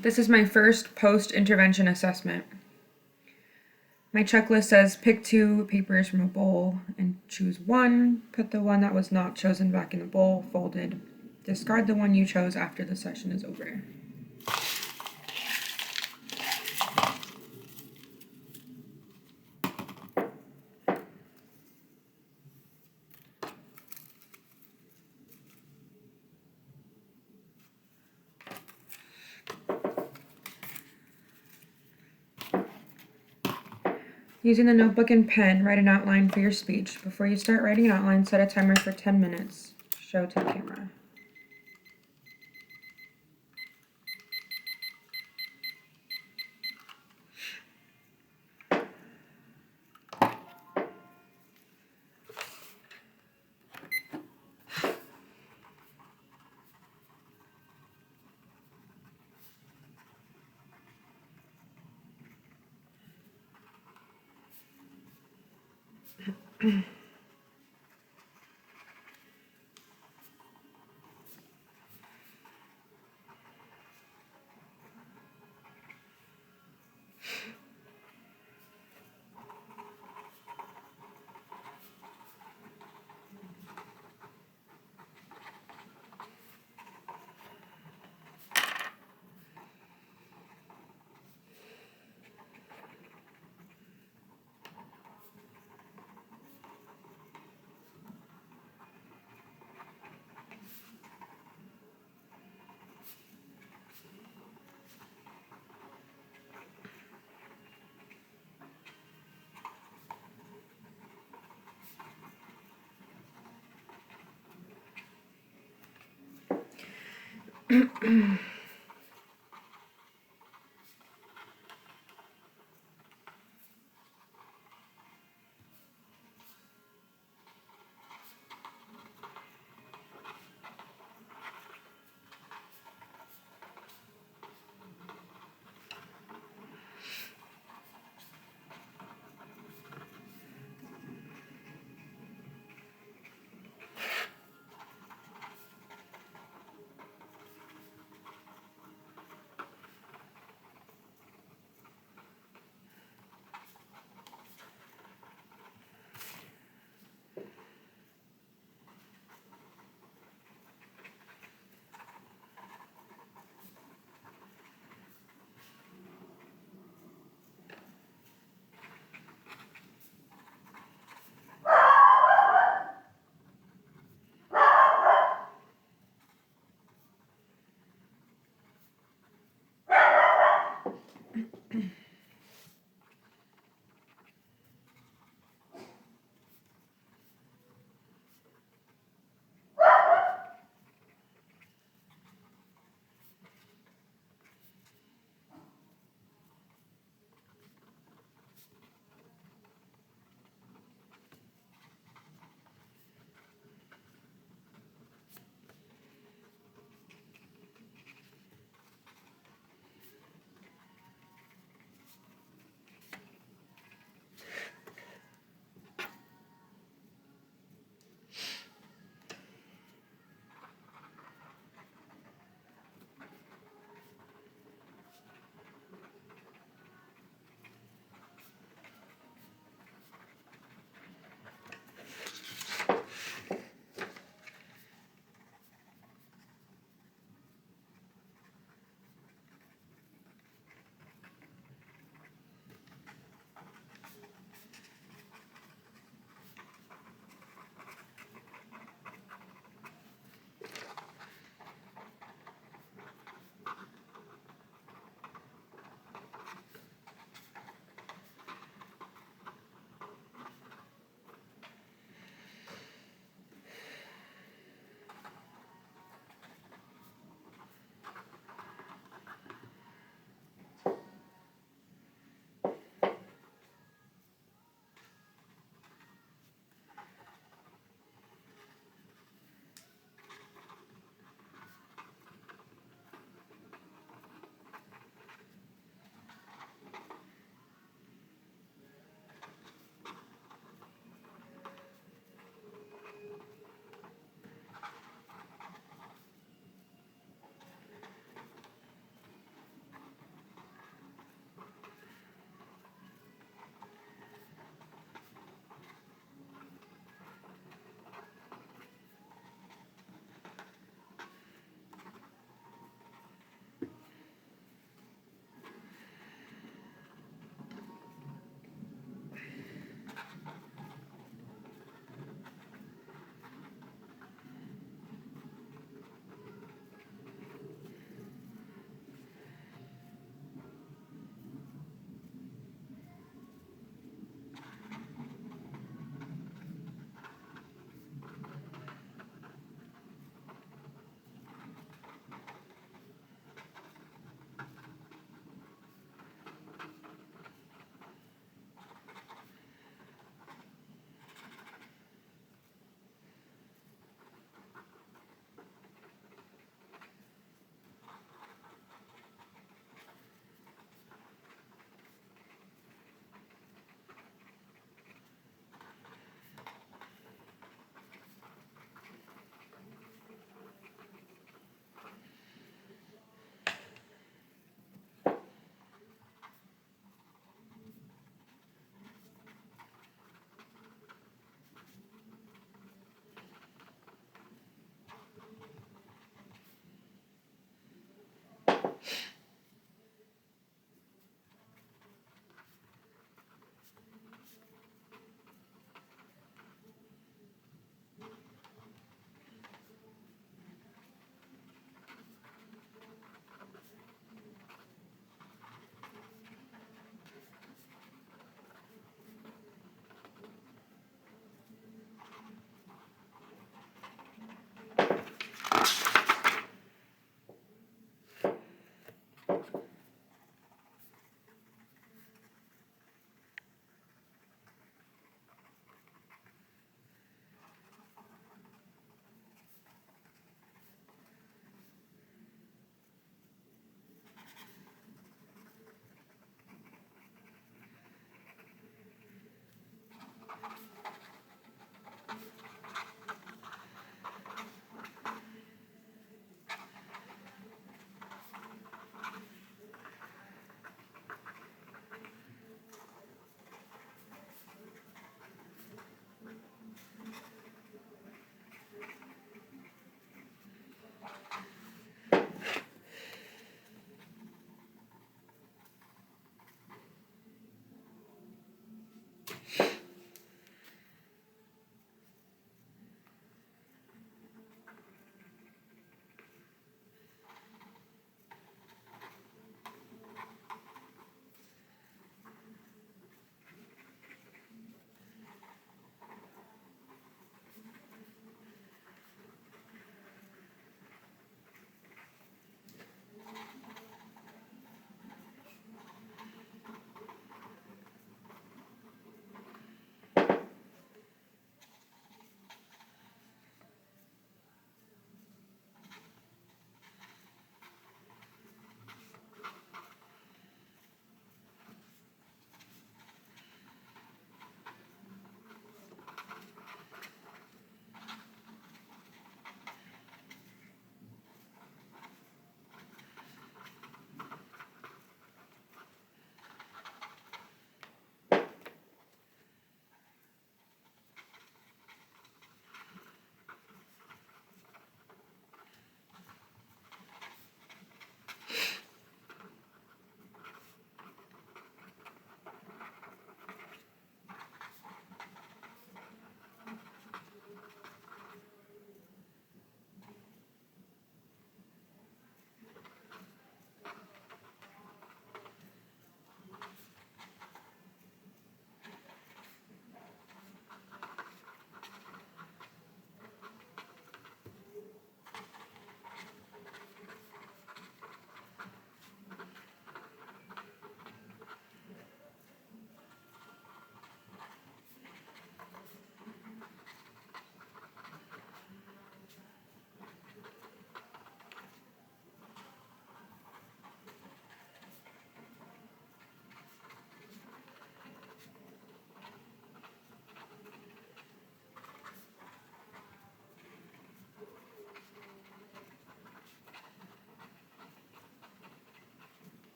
This is my first post-intervention assessment. My checklist says pick 2 papers from a bowl and choose one. Put the one that was not chosen back in the bowl, folded. Discard the one you chose after the session is over. Using the notebook and pen, write an outline for your speech. Before you start writing an outline, set a timer for 10 minutes. Show to the camera.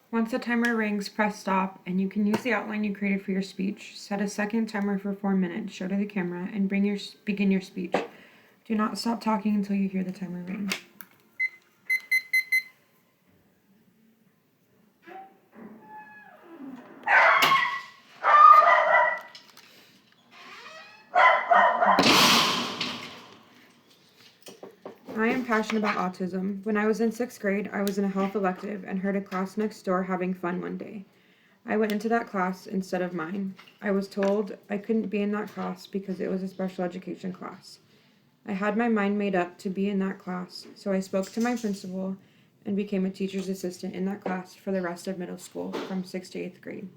Once the timer rings, press stop, and you can use the outline you created for your speech. Set a second timer for 4 minutes, show to the camera, and begin your speech. Do not stop talking until you hear the timer ring. I am passionate about autism. When I was in 6th grade, I was in a health elective and heard a class next door having fun one day. I went into that class instead of mine. I was told I couldn't be in that class because it was a special education class. I had my mind made up to be in that class, so I spoke to my principal and became a teacher's assistant in that class for the rest of middle school from 6th to 8th grade.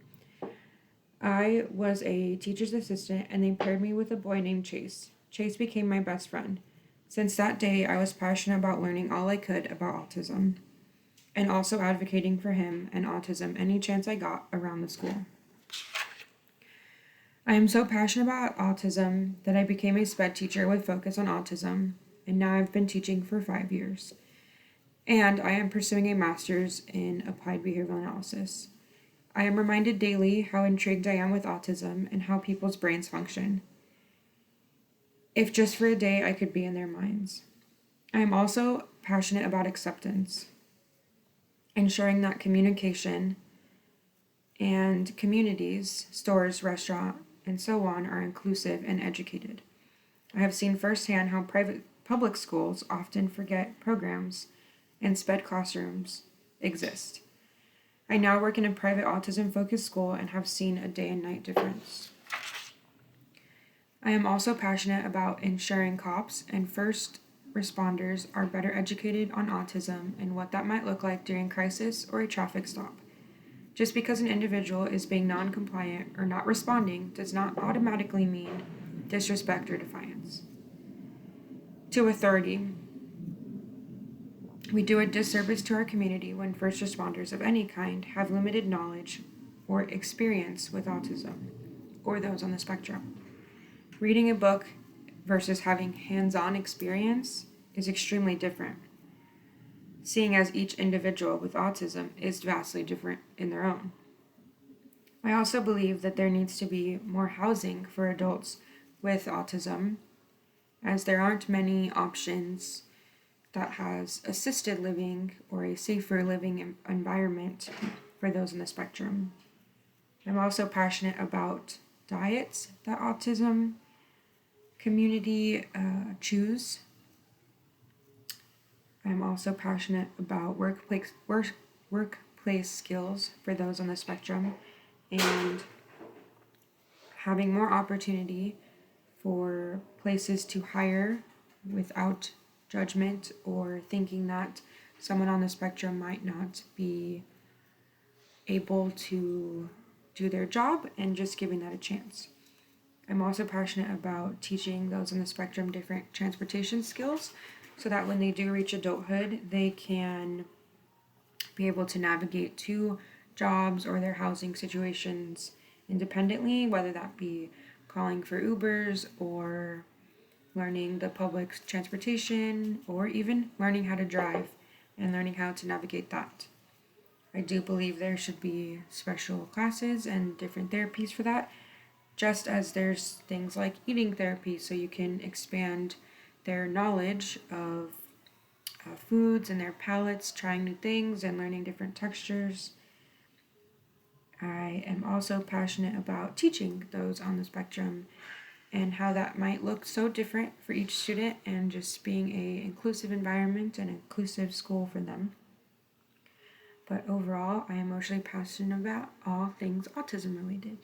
I was a teacher's assistant and they paired me with a boy named Chase. Chase became my best friend. Since that day, I was passionate about learning all I could about autism and also advocating for him and autism any chance I got around the school. I am so passionate about autism that I became a SPED teacher with focus on autism, and now I've been teaching for 5 years. And I am pursuing a master's in applied behavioral analysis. I am reminded daily how intrigued I am with autism and how people's brains function. If just for a day I could be in their minds. I am also passionate about acceptance, ensuring that communication and communities, stores, restaurants, and so on are inclusive and educated. I have seen firsthand how public schools often forget programs and SPED classrooms exist. I now work in a private autism-focused school and have seen a day and night difference. I am also passionate about ensuring cops and first responders are better educated on autism and what that might look like during crisis or a traffic stop. Just because an individual is being non-compliant or not responding does not automatically mean disrespect or defiance. To authority. We do a disservice to our community when first responders of any kind have limited knowledge or experience with autism or those on the spectrum. Reading a book versus having hands-on experience is extremely different, seeing as each individual with autism is vastly different in their own. I also believe that there needs to be more housing for adults with autism, as there aren't many options that has assisted living or a safer living environment for those on the spectrum. I'm also passionate about diets that autism community choose. I'm also passionate about workplace skills for those on the spectrum and having more opportunity for places to hire without judgment or thinking that someone on the spectrum might not be able to do their job and just giving that a chance. I'm also passionate about teaching those on the spectrum different transportation skills so that when they do reach adulthood, they can be able to navigate to jobs or their housing situations independently, whether that be calling for Ubers or learning the public transportation or even learning how to drive and learning how to navigate that. I do believe there should be special classes and different therapies for that, just as there's things like eating therapy so you can expand their knowledge of foods and their palates, trying new things and learning different textures. I am also passionate about teaching those on the spectrum and how that might look so different for each student and just being an inclusive environment and inclusive school for them. But overall, I am emotionally passionate about all things autism related.